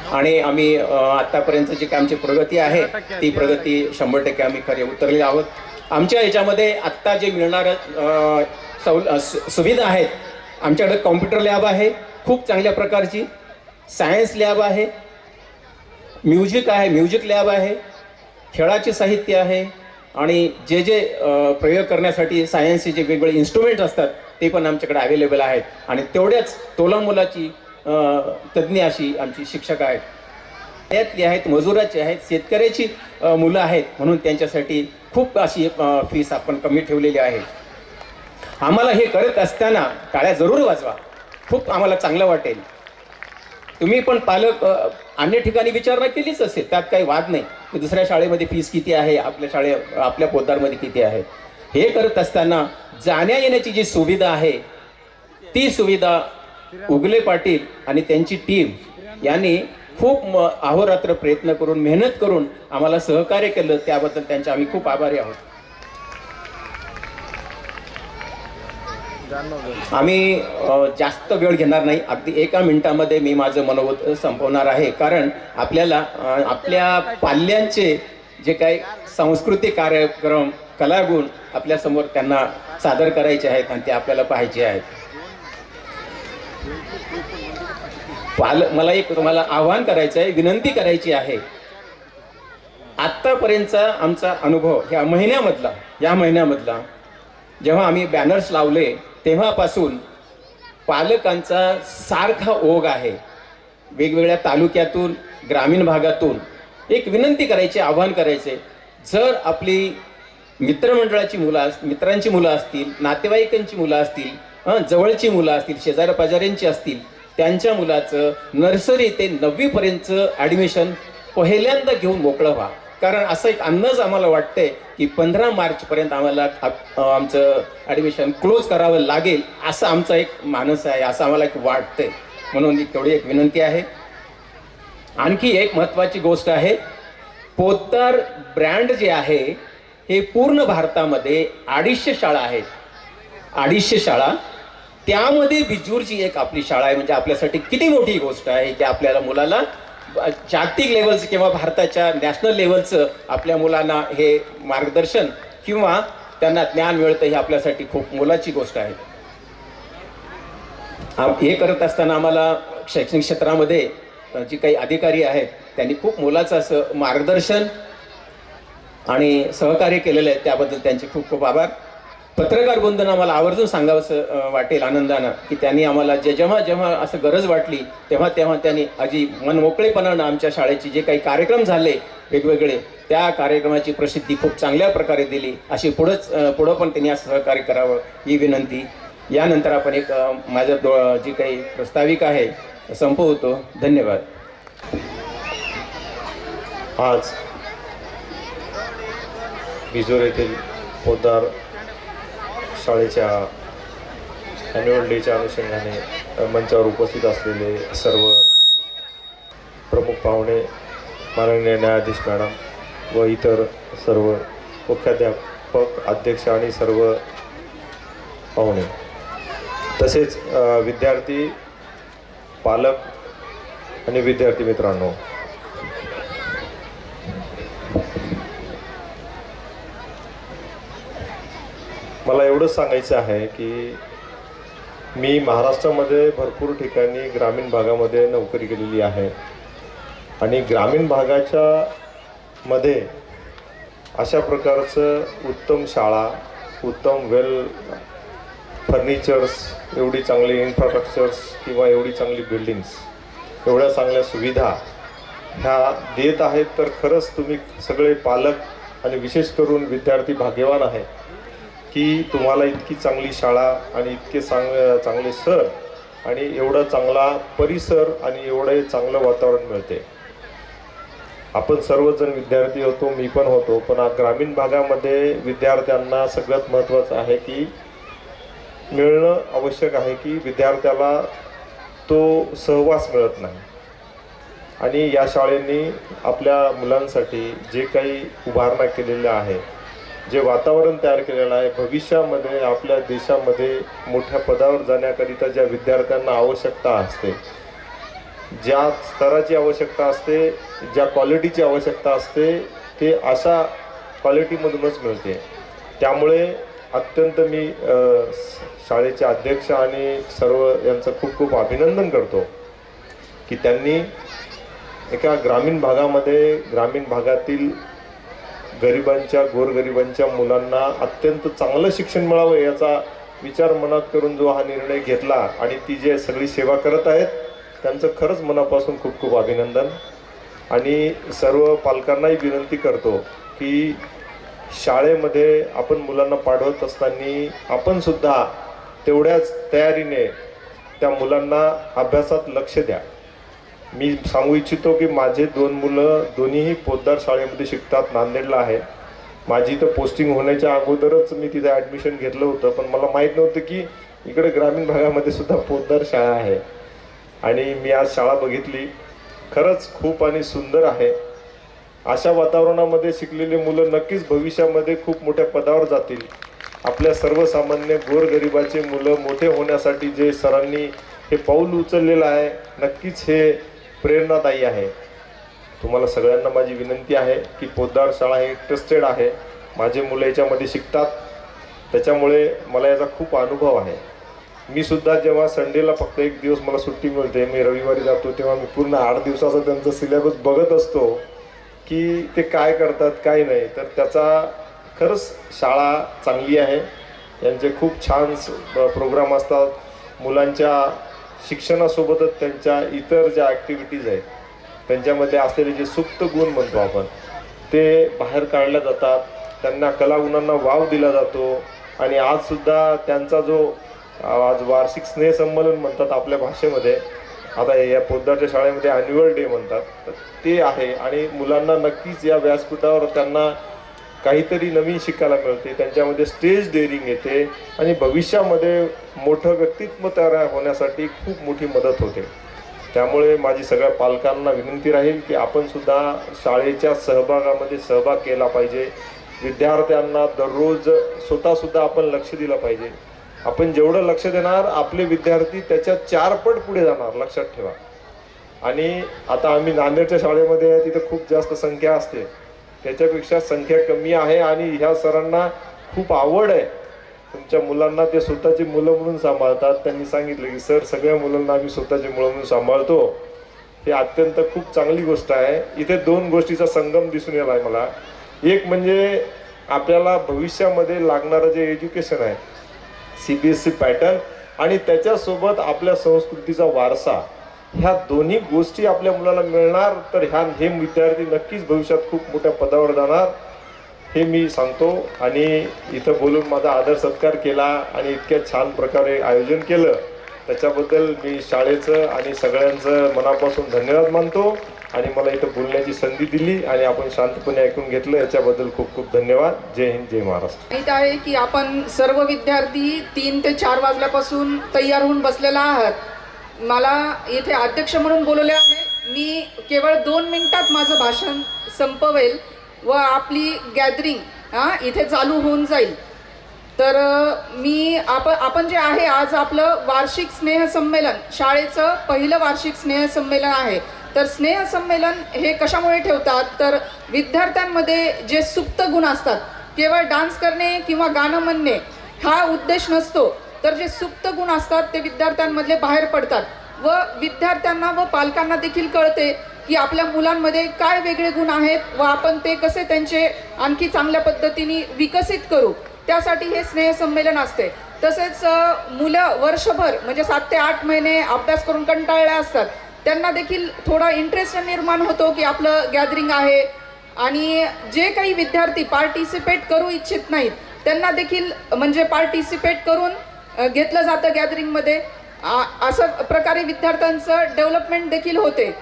आणि आम्ही आतापर्यंतची जी आमची प्रगती आहे ती प्रगती 100% आम्ही खरे उतरले आहोत. आमच्या याच्यामध्ये आत्ता जे मिळणारं सुविधा आहेत, आमच्याकडे कॉम्प्युटर लॅब आहे खूप चांगल्या प्रकारची, सायन्स लॅब आहे, म्युझिक लॅब आहे, खेळाचे साहित्य आहे, आणि जे प्रयोग करण्यासाठी सायन्सचे जे वेगवेगळे इन्स्ट्रुमेंट असतात ते पण आमच्याकडे अवेलेबल आहेत. आणि तेवढ्याच तोलामोलाची तज्ज्ञ अशी आमची शिक्षक आहेत, त्यातली आहेत, मजुराची आहेत, शेतकऱ्याची मुलं आहेत, म्हणून त्यांच्यासाठी खूप अशी फीस आपण कमी ठेवलेली आहे. आम्हाला हे करत असताना टाळ्या जरूर वाजवा, खूप आम्हाला चांगलं वाटेल. तुम्ही पण पालक अन्य ठिकाणी विचारणा केलीच असेल, त्यात काही वाद नाही की दुसऱ्या शाळेमध्ये फीस किती आहे, आपल्या पोद्दारमध्ये किती आहे. हे करत असताना जाण्या येण्याची जी सुविधा आहे ती सुविधा उगले पाटील आणि त्यांची टीम यांनी खूप अहोरात्र प्रयत्न करून मेहनत करून आम्हाला सहकार्य केलं, त्याबद्दल त्यांचे आम्ही खूप आभारी आहोत. आम्ही जास्त वेळ घेणार नाही, अगदी 1 मिनिटामध्ये मी माझं मनोगत संपवणार आहे. कारण आपल्याला आपल्या पाल्यांचे जे काही सांस्कृतिक कार्यक्रम कलागुण आपल्यासमोर त्यांना सादर करायचे आहेत आणि ते आपल्याला पाहायचे आहेत. मला एक तुम्हाला आव्हान करायचं आहे, विनंती करायची आहे. आत्तापर्यंतचा आमचा अनुभव या महिन्यामधला जेव्हा आम्ही बॅनर्स लावले तेव्हापासून पालकांचा सारखा ओघ आहे. वेगवेगळ्या तालुक्यातून, ग्रामीण भागातून एक विनंती करायची, आव्हान करायचे, जर आपली मित्रांची मुलं असतील, नातेवाईकांची मुलं असतील, जवळची मुलं असतील, शेजाऱ्या पाजाऱ्यांची असतील, त्यांच्या मुलाचं नर्सरी ते 9वी पर्यंतचं ॲडमिशन पहिल्यांदा घेऊन मोकळं व्हा. कारण असं एक अंदाज आम्हाला वाटतंय की 15 मार्चपर्यंत आम्हाला आमचं ॲडमिशन क्लोज करावं लागेल, असं आमचा एक मानस आहे, असं आम्हाला एक वाटतंय. म्हणून तेवढी एक विनंती आहे. आणखी एक महत्त्वाची गोष्ट आहे, पोद्दार ब्रँड जे आहे हे पूर्ण भारतामध्ये 250 शाळा आहेत. 250 शाळा, त्यामध्ये बिजूरची एक आपली शाळा आहे. म्हणजे आपल्यासाठी किती मोठी गोष्ट आहे की आपल्याला मुलाला जागतिक लेवलचं किंवा भारताच्या नॅशनल लेवलचं आपल्या मुलांना हे मार्गदर्शन किंवा त्यांना ज्ञान मिळतं, ही आपल्यासाठी खूप मोलाची गोष्ट आहे. हे करत असताना आम्हाला शैक्षणिक क्षेत्रामध्ये जी काही अधिकारी आहेत त्यांनी खूप मोलाचं असं मार्गदर्शन आणि सहकार्य केलेलं आहे, त्याबद्दल त्यांचे खूप खूप आभार. पत्रकार बंधूंना मला आवर्जून सांगावंसं वाटेल आनंदानं की त्यांनी आम्हाला जेव्हा असं गरज वाटली तेव्हा त्यांनी अजी मनमोकळेपणानं आमच्या शाळेचे जे काही कार्यक्रम झाले वेगवेगळे, त्या कार्यक्रमाची प्रसिद्धी खूप चांगल्या प्रकारे दिली. अशी पुढं पण त्यांनी असं सहकार्य करावं ही विनंती. यानंतर आपण एक माझं जी काही प्रस्ताविक आहे संपवतो. धन्यवाद. आज बिजोर येथील पोद्दार शाळेच्या ॲन्युअल डेच्या अनुषंगाने मंचावर उपस्थित असलेले सर्व प्रमुख पाहुणे, माननीय न्यायाधीश मॅडम व इतर सर्व मुख्याध्यापक, अध्यक्ष आणि सर्व पाहुणे, तसेच विद्यार्थी, पालक आणि विद्यार्थी मित्रांनो, मला एवढंच सांगायचं आहे की मी महाराष्ट्रामध्ये भरपूर ठिकाणी ग्रामीण भागामध्ये नोकरी केलेली आहे आणि ग्रामीण भागाच्या मध्ये अशा प्रकारचं उत्तम शाळा, उत्तम वेल फर्निचर्स, एवढी चांगली इन्फ्रास्ट्रक्चर्स किंवा एवढी चांगली बिल्डिंग्स, एवढ्या चांगल्या सुविधा ह्या देत आहेत, तर खरंच तुम्ही सगळे पालक आणि विशेष करून विद्यार्थी भाग्यवान आहे की तुम्हाला इतकी चांगली शाळा आणि इतके चांगले सर आणि एवढा चांगला परिसर आणि एवढं चांगलं वातावरण मिळते. आपण सर्वजण विद्यार्थी होतो, मी पण होतो, पण ग्रामीण भागामध्ये विद्यार्थ्यांना सगळ्यात महत्त्वाचं आहे की मिळणं आवश्यक आहे की विद्यार्थ्याला तो सहवास मिळत नाही. आणि या शाळेने आपल्या मुलांसाठी जे काही उभारणा केलेलं आहे, जे वातावरण तयार केलेलं आहे, भविष्यामध्ये आपल्या देशामध्ये मोठ्या पदावर जाण्याकरिता ज्या विद्यार्थ्यांना आवश्यकता असते, ज्या स्तराची आवश्यकता असते, ज्या क्वालिटीची आवश्यकता असते, ते अशा क्वालिटीमधूनच मिळते. त्यामुळे अत्यंत मी शाळेचे अध्यक्ष आणि सर्व यांचं खूप खूप अभिनंदन करतो की त्यांनी एका ग्रामीण भागातील गरिबांच्या, गोरगरिबांच्या मुलांना अत्यंत चांगलं शिक्षण मिळावं याचा विचार मनात करून जो हा निर्णय घेतला आणि ती जे सगळी सेवा करत आहेत त्यांचं खरंच मनापासून खूप खूप अभिनंदन. आणि सर्व पालकांनाही विनंती करतो की शाळेमध्ये आपण मुलांना पाठवत असताना आपण सुद्धा तेवढ्याच तयारीने त्या मुलांना अभ्यासात लक्ष द्या. मी सांगू इच्छितो की माझे 2 मुलं दोन्हीही पोद्दार शाळेमध्ये शिकतात, नांदेडला आहे. माझी तर पोस्टिंग होण्याच्या अगोदरच मी तिथे ॲडमिशन घेतलं होतं, पण मला माहीत नव्हतं की इकडे ग्रामीण भागामध्ये सुद्धा पोद्दार शाळा आहे. आणि मी आज शाळा बघितली, खरंच खूप आणि सुंदर आहे. अशा वातावरणामध्ये शिकलेली मुलं नक्कीच भविष्यामध्ये खूप मोठ्या पदावर जातील. आपल्या सर्वसामान्य गोरगरिबाचे मुलं मोठे होण्यासाठी जे सरांनी हे पाऊल उचललेलं आहे, नक्कीच हे प्रेरणादायी आहे. तुम्हाला सगळ्यांना माझी विनंती आहे की पोद्दार शाळा हे ट्रस्टेड आहे. माझे मुलं याच्यामध्ये शिकतात, त्याच्यामुळे मला याचा खूप अनुभव आहे. मी सुद्धा जेव्हा संडेला फक्त एक दिवस मला सुट्टी मिळते, मी रविवारी जातो, तेव्हा मी पूर्ण 8 दिवसाचा त्यांचा सिलेबस बघत असतो की ते काय करतात काय नाही. तर त्याचा खरंच शाळा चांगली आहे. यांचे खूप छान प्रोग्राम असतात. मुलांच्या शिक्षणासोबतच त्यांच्या इतर ज्या ॲक्टिव्हिटीज आहेत त्यांच्यामध्ये असलेले जे सुप्त गुण म्हणतो आपण ते बाहेर काढल्या जातात. त्यांना कलागुणांना वाव दिला जातो. आणि आजसुद्धा त्यांचा जो आज वार्षिक स्नेहसंमेलन म्हणतात आपल्या भाषेमध्ये, आता या पोद्दारच्या शाळेमध्ये ॲन्युअल डे म्हणतात, तर ते आहे. आणि मुलांना नक्कीच या व्यासपीठावर त्यांना काहीतरी नवीन शिकायला मिळते, त्यांच्यामध्ये स्टेज डेअरिंग येते आणि भविष्यामध्ये मोठं व्यक्तित्व तयार होण्यासाठी खूप मोठी मदत होते. त्यामुळे माझी सगळ्या पालकांना विनंती राहील की आपणसुद्धा शाळेच्या सहभागामध्ये सहभाग केला पाहिजे. विद्यार्थ्यांना दररोज स्वतःसुद्धा आपण लक्ष दिलं पाहिजे. आपण जेवढं लक्ष देणार आपले विद्यार्थी त्याच्या 4 पट पुढे जाणार, लक्षात ठेवा. आणि आता आम्ही नांदेडच्या शाळेमध्ये आहे, तिथं खूप जास्त संख्या असते, त्याच्यापेक्षा संख्या कमी आहे. आणि ह्या सरांना खूप आवड आहे तुमच्या मुलांना, ते स्वतःची मुलं म्हणून सांभाळतात. त्यांनी सांगितलं की सर सगळ्या मुलांना आम्ही स्वतःची मुलं म्हणून सांभाळतो. हे अत्यंत खूप चांगली गोष्ट आहे. इथे 2 गोष्टीचा संगम दिसून येत आहे मला. एक म्हणजे आपल्याला भविष्यामध्ये लागणारं जे एज्युकेशन आहे CBSE पॅटर्न आणि त्याच्यासोबत आपल्या संस्कृतीचा वारसा, ह्या दोन्ही गोष्टी आपल्या मुलाला मिळणार तर हे विद्यार्थी नक्कीच भविष्यात खूप मोठ्या पदावर जाणार, हे मी सांगतो. आणि इथं बोलून माझा आदर सत्कार केला आणि इतक्या छान प्रकारे आयोजन केलं त्याच्याबद्दल मी शाळेचं आणि सगळ्यांचं मनापासून धन्यवाद मानतो. आणि मला इथं बोलण्याची संधी दिली आणि आपण शांतपणे ऐकून घेतलं, याच्याबद्दल खूप खूप धन्यवाद. जय हिंद, जय महाराष्ट्र. माहीत आहे की आपण सर्व विद्यार्थी 3 ते 4 वाजल्यापासून तयार होऊन बसलेला आहात. मला इथे अध्यक्ष म्हणून बोलवले आहे. मी केवळ 2 मिनिटात माझं भाषण संपवेल व आपली गॅदरिंग इथे चालू होऊन जाईल. तर आपण जे आहे आज आपलं वार्षिक स्नेहसंमेलन, शाळेचं पहिलं वार्षिक स्नेहसंमेलन आहे. तर स्नेहसंमेलन हे कशामुळे ठेवतात तर विद्यार्थ्यांमध्ये जे सुप्त गुण असतात, केवळ डान्स करणे किंवा गाणं म्हणणे हा उद्देश नसतो, तर जे सुप्त गुण असतात ते विद्यार्थ्यांमधले बाहेर पडतात व विद्यार्थ्यांना व पालकांना देखील कळते की आपल्या मुलांमध्ये काय वेगळे गुण आहेत व आपण ते कसे त्यांचे आणखी चांगल्या पद्धतीने विकसित करू, त्यासाठी हे स्नेहसंमेलन असते. तसेच मुलं वर्षभर म्हणजे 7 ते 8 महिने अभ्यास करून कंटाळले असतात, त्यांना देखील थोडा इंटरेस्ट निर्माण होतो की आपलं गॅदरिंग आहे. आणि जे काही विद्यार्थी पार्टिसिपेट करू इच्छित नाहीत त्यांना देखील म्हणजे पार्टिसिपेट करून घेतलं जातं गॅदरिंगमध्ये. असं प्रकारे विद्यार्थ्यांचं डेव्हलपमेंट देखील होते.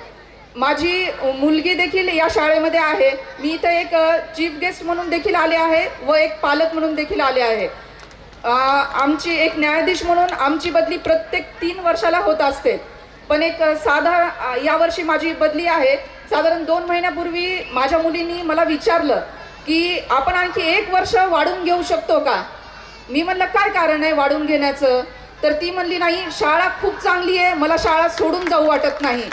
माझी मुलगी देखील या शाळेमध्ये आहे. मी इथं एक चीफ गेस्ट म्हणून देखील आले आहे व एक पालक म्हणून देखील आले आहे. आमची एक न्यायाधीश म्हणून आमची बदली प्रत्येक 3 वर्षाला होत असते, पण एक यावर्षी माझी बदली आहे. साधारण 2 महिन्यापूर्वी माझ्या मुलींनी मला विचारलं की आपण आणखी 1 वर्ष वाढून घेऊ शकतो का. मी म्हणलं काय कारण आहे वाढून घेण्याचं, तर ती म्हणली नाही शाळा खूप चांगली आहे, मला शाळा सोडून जाऊ वाटत नाही,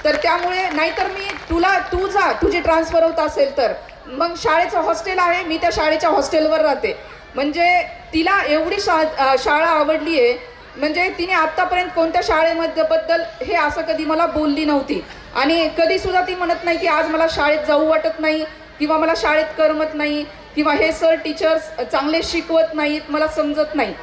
तर त्यामुळे नाहीतर मी तू जा, तुझी ट्रान्सफर होत असेल तर मग शाळेचं हॉस्टेल आहे, मी त्या शाळेच्या हॉस्टेलवर राहते. म्हणजे तिला एवढी शाळा आवडली आहे, म्हणजे तिने आत्तापर्यंत कोणत्या शाळेमध्ये बद्दल हे असं कधी मला बोलली नव्हती. आणि कधीसुद्धा ती म्हणत नाही की आज मला शाळेत जाऊ वाटत नाही किंवा मला शाळेत करमत नाही किंवा हे सर टीचर्स चांगले शिकवत नाहीत, मला समजत नाही.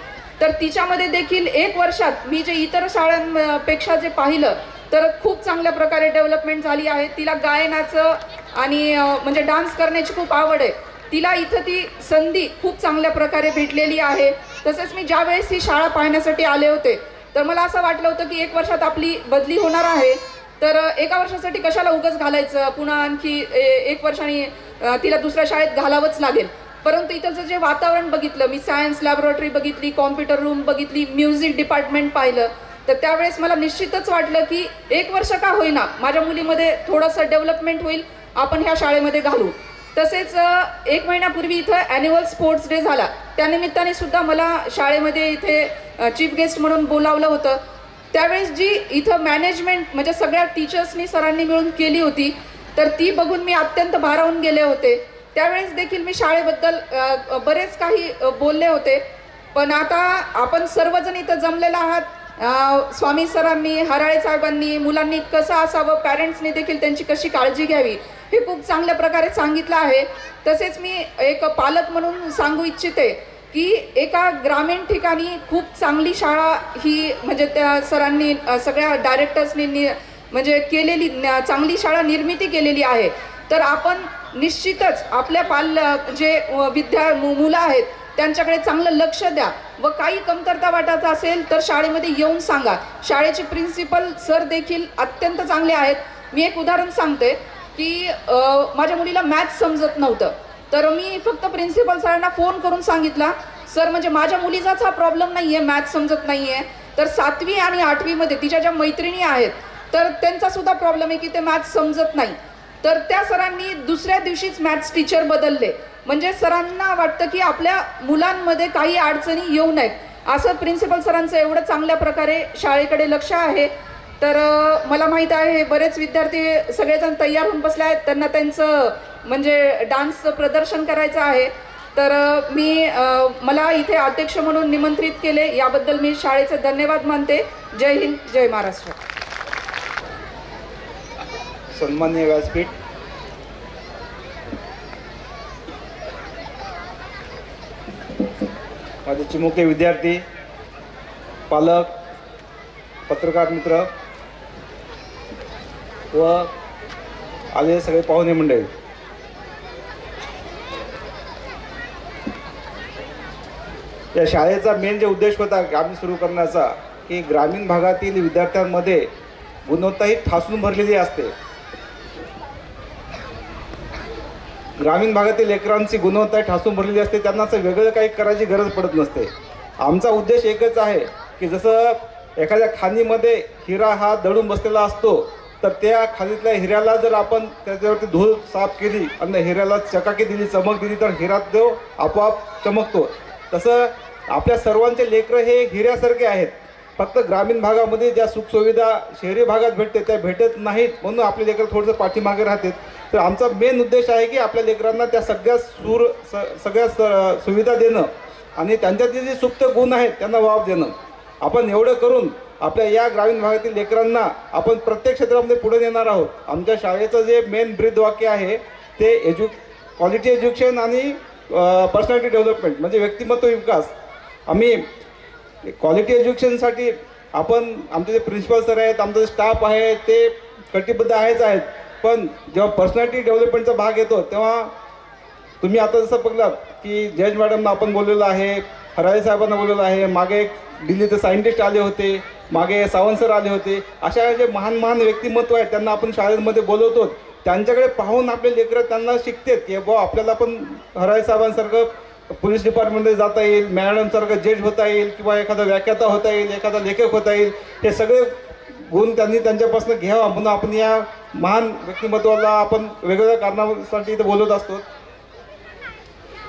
तर तिच्यामध्ये देखील 1 वर्षात मी जे इतर शाळांपेक्षा जे पाहिलं तर खूप चांगल्या प्रकारे डेव्हलपमेंट झाली आहे. तिला गायनाचं आणि म्हणजे डान्स करण्याची खूप आवड आहे. तिला इथं ती संधी खूप चांगल्या प्रकारे भेटलेली आहे. तसेच मी ज्या वेळेस ही शाळा पाहण्यासाठी आले होते तर मला असं वाटलं होतं की 1 वर्षात आपली बदली होणार आहे, तर 1 वर्षासाठी कशाला उगाच घालायचं, पुन्हा आणखी 1 वर्षाने तिला दुसऱ्या शाळेत घालावंच लागेल. परंतु इथंचं जे वातावरण बघितलं, मी सायन्स लॅबोरेटरी बघितली, कॉम्प्युटर रूम बघितली, म्युझिक डिपार्टमेंट पाहिलं, तर त्यावेळेस मला निश्चितच वाटलं की 1 वर्ष का होईना माझ्या मुलीमध्ये थोडंसं डेव्हलपमेंट होईल, आपण ह्या शाळेमध्ये घालू. तसेच 1 महिन्यापूर्वी इथं ॲन्युअल स्पोर्ट्स डे झाला, त्यानिमित्ताने सुद्धा मला शाळेमध्ये इथे चीफ गेस्ट म्हणून बोलावलं होतं. त्यावेळेस जी इथं मॅनेजमेंट म्हणजे सगळ्या टीचर्सनी सरांनी मिळून केली होती तर ती बघून मी अत्यंत भारावून गेले होते. त्यावेळेस देखील मी शाळेबद्दल बरेच काही बोलले होते. पण आता आपण सर्वजण इथं जमलेला आहात. स्वामी सरांनी, हराळे साहेबांनी मुलांनी कसं असावं, पॅरेंट्सनी देखील त्यांची कशी काळजी घ्यावी हे खूप चांगल्या प्रकारे सांगितलं आहे. तसेच मी एक पालक म्हणून सांगू इच्छिते की एका ग्रामीण ठिकाणी खूप चांगली शाळा ही म्हणजे त्या सरांनी सगळ्या डायरेक्टर्सनी म्हणजे केलेली चांगली शाळा निर्मिती केलेली आहे. तर आपण निश्चितच आपल्या जे मुलं आहेत त्यांच्याकडे चांगलं लक्ष द्या व काही कमतरता वाटत असेल तर शाळेमध्ये येऊन सांगा. शाळेचे प्रिन्सिपल सर देखील अत्यंत चांगले आहेत. मी एक उदाहरण सांगते की माझ्या मुलीला मॅथ्स समजत नव्हतं, तर मी फक्त प्रिन्सिपल सरांना फोन करून सांगितला, सर म्हणजे माझ्या मुलीचाच हा प्रॉब्लेम नाही आहे, मॅथ्स समजत नाही आहे, तर 7वी आणि 8वीमध्ये तिच्या ज्या मैत्रिणी आहेत तर त्यांचा सुद्धा प्रॉब्लेम आहे की ते मॅथ्स समजत नाही. तर त्या सरांनी दुसऱ्या दिवशीच मॅथ्स टीचर बदलले. म्हणजे सरांना वाटतं की आपल्या मुलांमध्ये काही अडचणी येऊ नयेत, असं प्रिन्सिपल सरांचं एवढं चांगल्या प्रकारे शाळेकडे लक्ष आहे. तर मला माहीत आहे बरेच विद्यार्थी सगळेजण तयार होऊन बसले आहेत, त्यांना त्यांचं म्हणजे डान्सचं प्रदर्शन करायचं आहे. तर मला इथे अध्यक्ष म्हणून निमंत्रित केले याबद्दल मी शाळेचे धन्यवाद मानते. जय हिंद, जय महाराष्ट्र. सन्माननीय व्यासपीठ, माझे चिमुकले विद्यार्थी, पालक, पत्रकार मित्र व आलेले सगळे पाहुणे मंडळी, या शाळेचा मेन जे उद्देश होता आम्ही सुरू करण्याचा की ग्रामीण भागातील विद्यार्थ्यांमध्ये गुणवत्ता ही ठासून भरलेली असते. ग्रामीण भागातील लेकरांची गुणवत्ता ठासून भरलेली असते, त्यांना असं वेगळं काही करायची गरज पडत नसते. आमचा उद्देश एकच आहे की जसं एखाद्या खाणीमध्ये हिरा हा दडून बसलेला असतो, तर त्या खाणीतल्या हिऱ्याला जर आपण त्याच्यावरती धूळ साफ केली आणि हिऱ्याला चकाकी दिली, चमक दिली, तर हिरा तो आपोआप चमकतो. तसं आपल्या सर्वांचे लेकरं हे हिऱ्यासारखे आहेत. फक्त ग्रामीण भागामध्ये ज्या सुखसुविधा शहरी भागात भेटते त्या भेटत नाहीत, म्हणून आपले लेकरं थोडंसं पाठीमागे राहतात. तर आमचा मेन उद्देश आहे की आपल्या लेकरांना त्या सगळ्या सुविधा देणं आणि त्यांच्यातले जे सुप्त गुण आहेत त्यांना वाव देणं. आपण एवढं करून आपल्या या ग्रामीण भागातील लेकरांना आपण प्रत्येक क्षेत्रामध्ये पुढे नेणार आहोत. आमच्या शाळेचं जे मेन ब्रीदवाक्य आहे ते क्वालिटी एज्युकेशन आणि पर्सनॅलिटी डेव्हलपमेंट म्हणजे व्यक्तिमत्व विकास. आम्ही क्वालिटी एज्युकेशनसाठी आपण आमचे जे प्रिन्सिपल सर आहेत, आमचा जे स्टाफ आहे ते कटिबद्ध आहेत. पण जेव्हा पर्सनॅलिटी डेव्हलपमेंटचा भाग येतो तेव्हा तुम्ही आता जसं बघलात की जज मॅडमना आपण बोललेलं आहे, हराळे साहेबांना बोललेलं आहे, मागे दिल्लीचे सायंटिस्ट आले होते, मागे सावंत सर आले होते. अशा जे महान व्यक्तिमत्व आहेत त्यांना आपण शाळेमध्ये बोलवतो. त्यांच्याकडे पाहून आपले लेकरं त्यांना शिकतात की बुवा आपल्याला पण हराळे साहेबांसारखं पोलीस डिपार्टमेंटमध्ये जाता येईल, मॅडमसारखं जज होता येईल किंवा एखादा व्याख्याता होता येईल, एखादा लेखक होता येईल. हे सगळे गुण त्यांनी त्यांच्यापासून घ्यावा म्हणून आपण या महान व्यक्तिमत्वाला आपण वेगवेगळ्या कारणासाठी इथे बोलत असतो.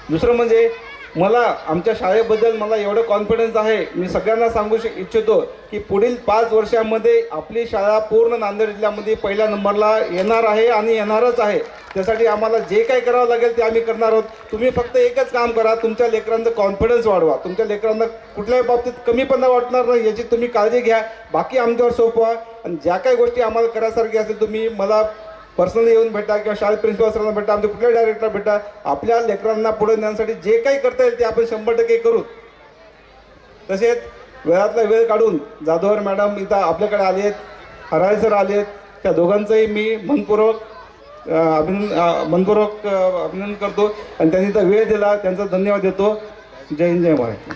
दुसरं म्हणजे मला आमच्या शाळेबद्दल मला एवढं कॉन्फिडन्स आहे, मी सगळ्यांना सांगू इच्छितो की पुढील 5 वर्षांमध्ये आपली शाळा पूर्ण नांदेड जिल्ह्यामध्ये पहिल्या नंबरला येणार आहे आणि येणारच आहे. त्यासाठी आम्हाला जे काही करावं लागेल ते आम्ही करणार आहोत. तुम्ही फक्त एकच काम करा, तुमच्या लेकरांचं कॉन्फिडन्स वाढवा. तुमच्या लेकरांना कुठल्याही बाबतीत कमीपणा वाटणार नाही याची तुम्ही काळजी घ्या. बाकी आमच्यावर सोपवा आणि ज्या काही गोष्टी आम्हाला करायसारख्या असेल तुम्ही मला पर्सनली येऊन भेटा किंवा शाळेत प्रिन्सिपल सरांना भेटा, आमच्या कुठल्या डायरेक्टरला भेटा. आपल्या लेकरांना पुढे नेण्यासाठी जे काही करता येईल ते आपण 100% करू. तसेच वेळातला वेळ काढून जाधवर मॅडम इथं आपल्याकडे आले आहेत, हराळे सर आले आहेत, त्या दोघांचंही मी मनपूर्वक अभिनंदन करतो आणि त्यांनी इथं वेळ दिला त्यांचा धन्यवाद देतो. जय हिंद, जय महाराष्ट्र.